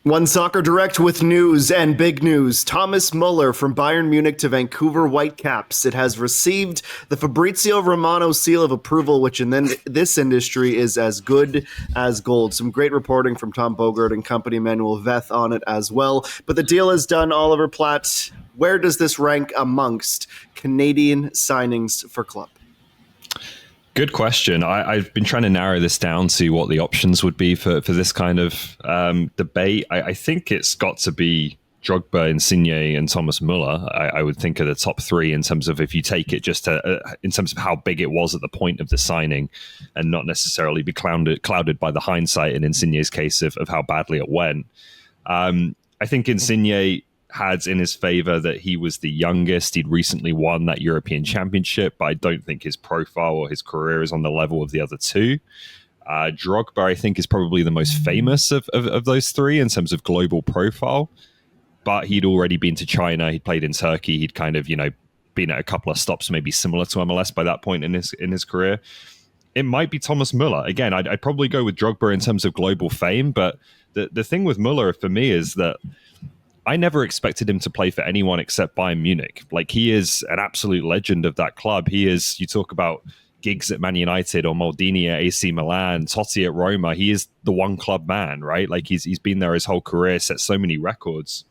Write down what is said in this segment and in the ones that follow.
OneSoccer Direct with news and big news. Thomas Müller from Bayern Munich to Vancouver Whitecaps. It has received the Fabrizio Romano seal of approval, which in this industry is as good as gold. Some great reporting from Tom Bogert and company, Manuel Veth, on it as well. But the deal is done. Oliver Platt, where does this rank amongst Canadian signings for club? Good question. I've been trying to narrow this down to what the options would be for this kind of debate. I think it's got to be Drogba, Insigne, and Thomas Müller. I would think are the top three in terms of if you take it just in terms of how big it was at the point of the signing and not necessarily be clouded by the hindsight in Insigne's case of how badly it went. I think Insigne had in his favor that he was the youngest. He'd recently won that European Championship, but I don't think his profile or his career is on the level of the other two. Drogba, I think, is probably the most famous of those three in terms of global profile, but he'd already been to China. He'd played in Turkey. He'd kind of, been at a couple of stops, maybe similar to MLS by that point in his career. It might be Thomas Müller. Again, I'd probably go with Drogba in terms of global fame, but the thing with Müller for me is that I never expected him to play for anyone except Bayern Munich. Like, he is an absolute legend of that club. He is, you talk about gigs at Man United or Maldini at AC Milan, Totti at Roma. He is the one club man, right? Like, he's been there his whole career, set so many records.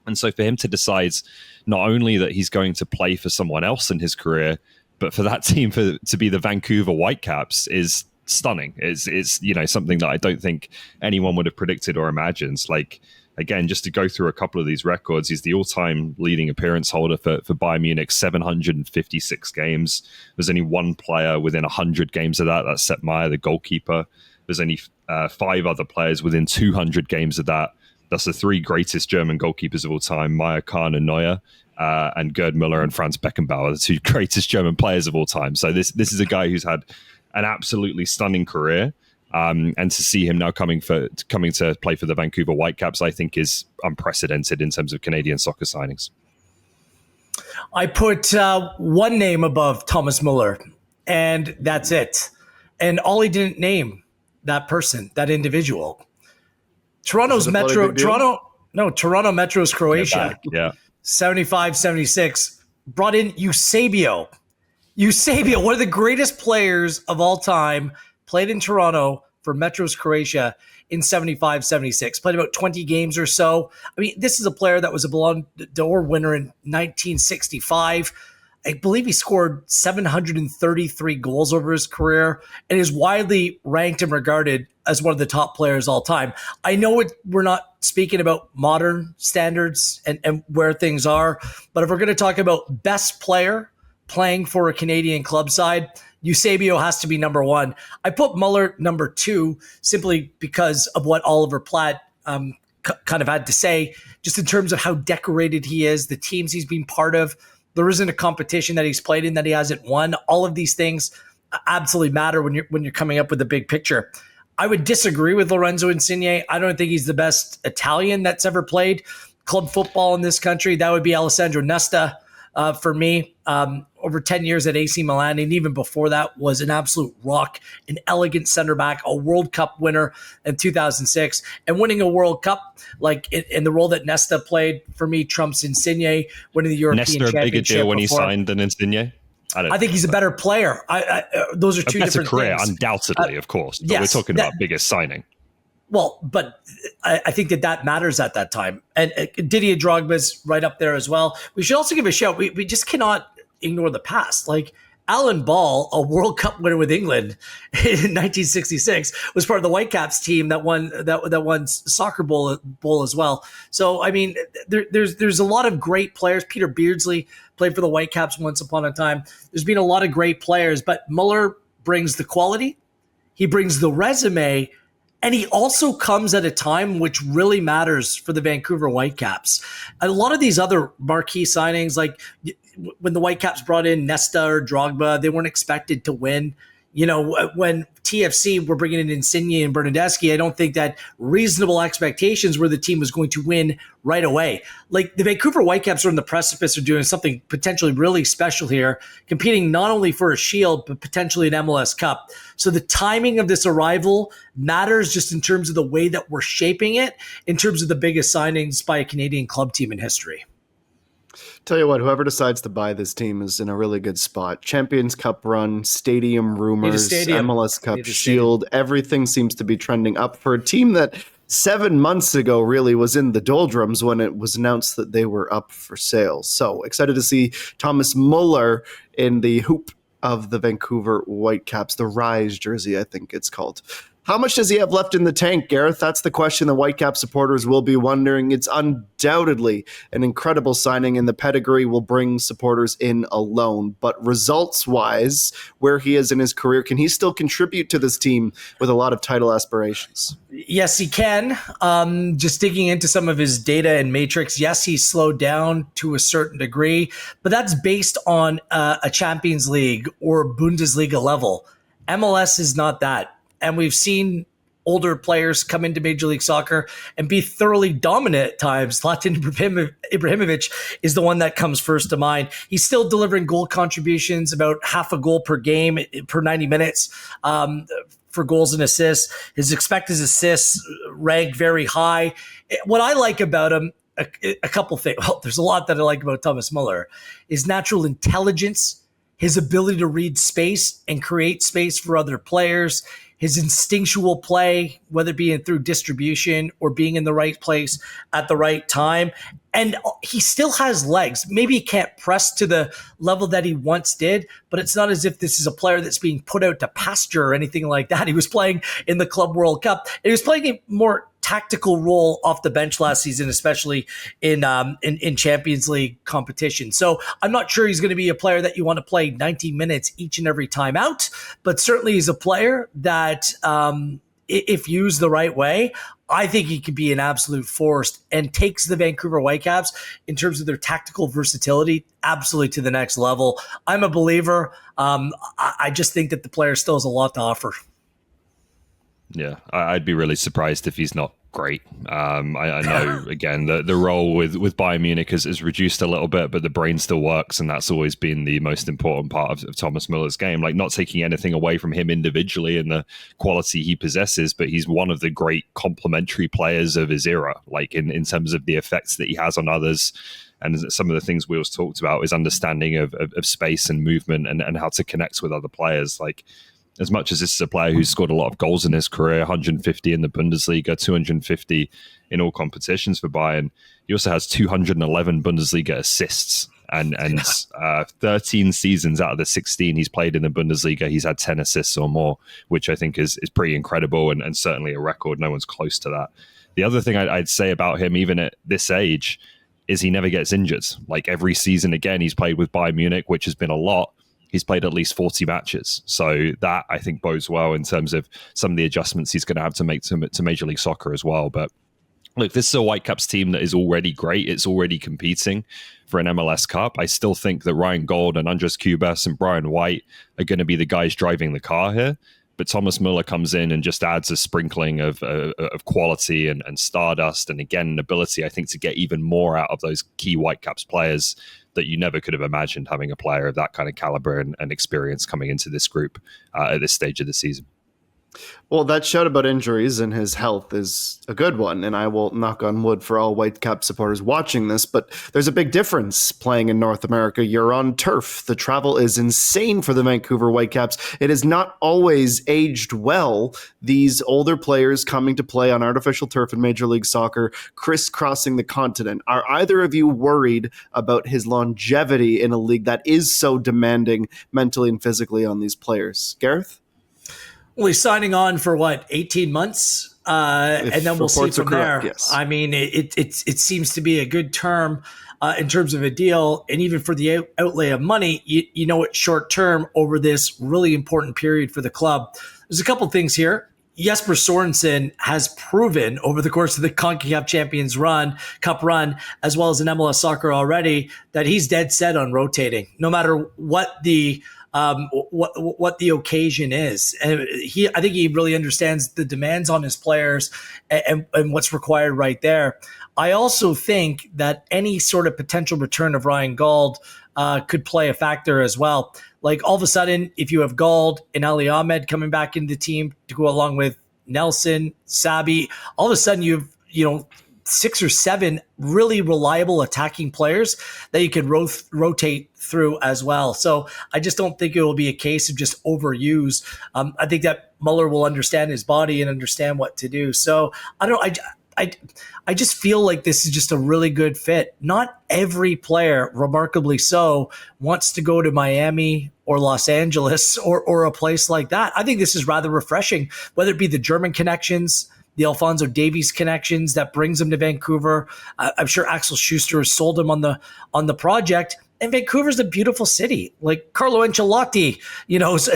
And so for him to decide not only that he's going to play for someone else in his career, but for that team to be the Vancouver Whitecaps is stunning. It's something that I don't think anyone would have predicted or imagined. Like, again, just to go through a couple of these records, he's the all-time leading appearance holder for Bayern Munich, 756 games. There's only one player within 100 games of that. That's Sepp Maier, the goalkeeper. There's only 5 other players within 200 games of that. That's the 3 greatest German goalkeepers of all time, Maier, Kahn, and Neuer, and Gerd Müller and Franz Beckenbauer, the 2 greatest German players of all time. So this is a guy who's had an absolutely stunning career. And to see him now coming to play for the Vancouver Whitecaps, I think is unprecedented in terms of Canadian soccer signings. I put one name above Thomas Müller, and that's it. And Ollie didn't name that person, that individual. Toronto Metro's Croatia. Yeah. 75-76 brought in Eusebio. One of the greatest players of all time. Played in Toronto for Metros Croatia in 75-76. Played about 20 games or so. I mean, this is a player that was a Ballon d'Or winner in 1965. I believe he scored 733 goals over his career and is widely ranked and regarded as one of the top players all time. I know we're not speaking about modern standards and where things are, but if we're going to talk about best player playing for a Canadian club side, Eusebio has to be number 1. I put Müller number 2 simply because of what Oliver Platt kind of had to say, just in terms of how decorated he is, the teams he's been part of. There isn't a competition that he's played in that he hasn't won. All of these things absolutely matter when you're coming up with the big picture. I would disagree with Lorenzo Insigne. I don't think he's the best Italian that's ever played club football in this country. That would be Alessandro Nesta. For me, over 10 years at AC Milan, and even before that, was an absolute rock, an elegant center back, a World Cup winner in 2006, and winning a World Cup like in the role that Nesta played, for me, trumps Insigne winning the European Championship. Nesta a bigger deal when he signed than Insigne? I think he's a better player. Those are two different career, things. Undoubtedly, of course. But yes, we're talking about biggest signing. Well, but I think that matters at that time. And Didier Drogba's right up there as well. We should also give a shout. We just cannot ignore the past. Like, Alan Ball, a World Cup winner with England in 1966, was part of the Whitecaps team that won Soccer Bowl as well. So, I mean, there's a lot of great players. Peter Beardsley played for the Whitecaps once upon a time. There's been a lot of great players, but Müller brings the quality. He brings the resume. And he also comes at a time which really matters for the Vancouver Whitecaps. A lot of these other marquee signings, like when the Whitecaps brought in Nesta or Drogba, they weren't expected to win. When TFC were bringing in Insigne and Bernardeschi, I don't think that reasonable expectations were the team was going to win right away. Like the Vancouver Whitecaps are on the precipice of doing something potentially really special here, competing not only for a Shield, but potentially an MLS Cup. So the timing of this arrival matters just in terms of the way that we're shaping it, in terms of the biggest signings by a Canadian club team in history. Tell you what, whoever decides to buy this team is in a really good spot. Champions Cup run, stadium rumors, MLS Cup, Shield, everything seems to be trending up for a team that 7 months ago really was in the doldrums when it was announced that they were up for sale. So excited to see Thomas Müller in the hoop of the Vancouver Whitecaps, the Rise jersey, I think it's called. How much does he have left in the tank, Gareth? That's the question the Whitecap supporters will be wondering. It's undoubtedly an incredible signing, and the pedigree will bring supporters in alone. But results-wise, where he is in his career, can he still contribute to this team with a lot of title aspirations? Yes, he can. Just digging into some of his data and matrix, yes, he's slowed down to a certain degree, but that's based on a Champions League or Bundesliga level. MLS is not that. And we've seen older players come into Major League Soccer and be thoroughly dominant at times. Zlatan Ibrahimovic is the one that comes first to mind. He's still delivering goal contributions, about half a goal per game per 90 minutes for goals and assists. His expected assists ranked very high. What I like about him, a couple things. Well, there's a lot that I like about Thomas Müller. His natural intelligence, his ability to read space and create space for other players, his instinctual play, whether it be through distribution or being in the right place at the right time. And he still has legs. Maybe he can't press to the level that he once did, but it's not as if this is a player that's being put out to pasture or anything like that. He was playing in the Club World Cup. And he was playing a more tactical role off the bench last season, especially in Champions League competition. So I'm not sure he's going to be a player that you want to play 90 minutes each and every time out, but certainly he's a player that if used the right way, I think he could be an absolute force and takes the Vancouver Whitecaps in terms of their tactical versatility absolutely to the next level. I'm a believer. I just think that the player still has a lot to offer. Yeah, I'd be really surprised if he's not great. I know, again, the role with Bayern Munich is reduced a little bit, but the brain still works, and that's always been the most important part of Thomas Müller's game. Like, not taking anything away from him individually and the quality he possesses, but he's one of the great complementary players of his era, like in terms of the effects that he has on others. And some of the things Wheels talked about is understanding of space and movement and how to connect with other players. Like, as much as this is a player who's scored a lot of goals in his career, 150 in the Bundesliga, 250 in all competitions for Bayern, he also has 211 Bundesliga assists. And 13 seasons out of the 16 he's played in the Bundesliga, he's had 10 assists or more, which I think is pretty incredible and certainly a record. No one's close to that. The other thing I'd say about him, even at this age, is he never gets injured. Like, every season, again, he's played with Bayern Munich, which has been a lot. He's played at least 40 matches. So that, I think, bodes well in terms of some of the adjustments he's going to have to make to Major League Soccer as well. But look, this is a Whitecaps team that is already great. It's already competing for an MLS Cup. I still think that Ryan Gold and Andres Cubas and Brian White are going to be the guys driving the car here. But Thomas Müller comes in and just adds a sprinkling of quality and stardust. And again, an ability, I think, to get even more out of those key Whitecaps players that you never could have imagined having a player of that kind of caliber and experience coming into this group at this stage of the season. Well, that shout about injuries and his health is a good one, and I will knock on wood for all Whitecap supporters watching this, but there's a big difference playing in North America. You're on turf. The travel is insane for the Vancouver Whitecaps. It has not always aged well, these older players coming to play on artificial turf in Major League Soccer, crisscrossing the continent. Are either of you worried about his longevity in a league that is so demanding mentally and physically on these players? Gareth? Well, he's signing on for 18 months, and then we'll see from there. Yes. I mean, it seems to be a good term in terms of a deal, and even for the outlay of money, you know, it's short term over this really important period for the club. There's a couple things here. Jesper Sorensen has proven over the course of the CONCACAF Champions Cup run, as well as in MLS Soccer already, that he's dead set on rotating. No matter what the what the occasion is. And I think he really understands the demands on his players and what's required right there. I also think that any sort of potential return of Ryan Gauld could play a factor as well. Like all of a sudden, if you have Gauld and Ali Ahmed coming back into the team to go along with Nelson, Sabi, all of a sudden you have, 6 or 7 really reliable attacking players that you can rotate through as well. So I just don't think it will be a case of just overuse. I think that Muller will understand his body and understand what to do. So I don't know. I just feel like this is just a really good fit. Not every player, remarkably so, wants to go to Miami or Los Angeles or a place like that. I think this is rather refreshing, whether it be the German connections, the Alphonso Davies connections that brings him to Vancouver. I'm sure Axel Schuster has sold him on the project. And Vancouver's a beautiful city. Like Carlo Ancelotti,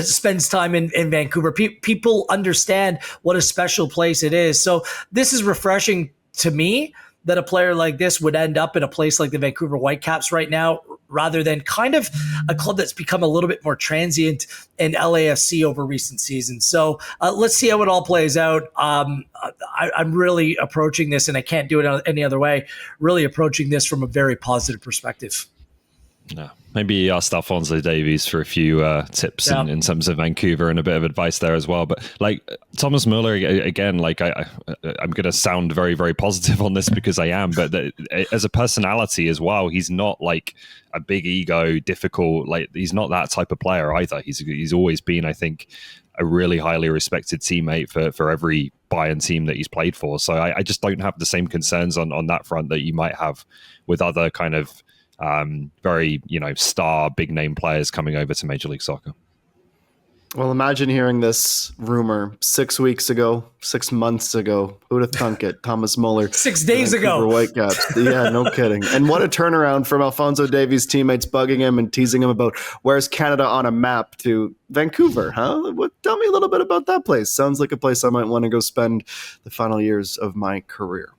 spends time in Vancouver. People understand what a special place it is. So this is refreshing to me that a player like this would end up in a place like the Vancouver Whitecaps right now, rather than kind of a club that's become a little bit more transient in LAFC over recent seasons. So let's see how it all plays out. I'm really approaching this, and I can't do it any other way, really approaching this from a very positive perspective. Yeah. Maybe ask Alphonso Davies for a few tips in terms of Vancouver and a bit of advice there as well. But like Thomas Müller, again, like I'm going to sound very, very positive on this because I am. But as a personality as well, he's not like a big ego, difficult. Like he's not that type of player either. He's always been, I think, a really highly respected teammate for every Bayern team that he's played for. So I just don't have the same concerns on that front that you might have with other kind of very, star big name players coming over to Major League Soccer. Well, imagine hearing this rumor 6 weeks ago, 6 months ago. Who'd have thunk it? Thomas Müller. 6 days ago. Whitecaps. Yeah, no kidding. And what a turnaround from Alphonso Davies' teammates bugging him and teasing him about where's Canada on a map to Vancouver, huh? Tell me a little bit about that place. Sounds like a place I might want to go spend the final years of my career.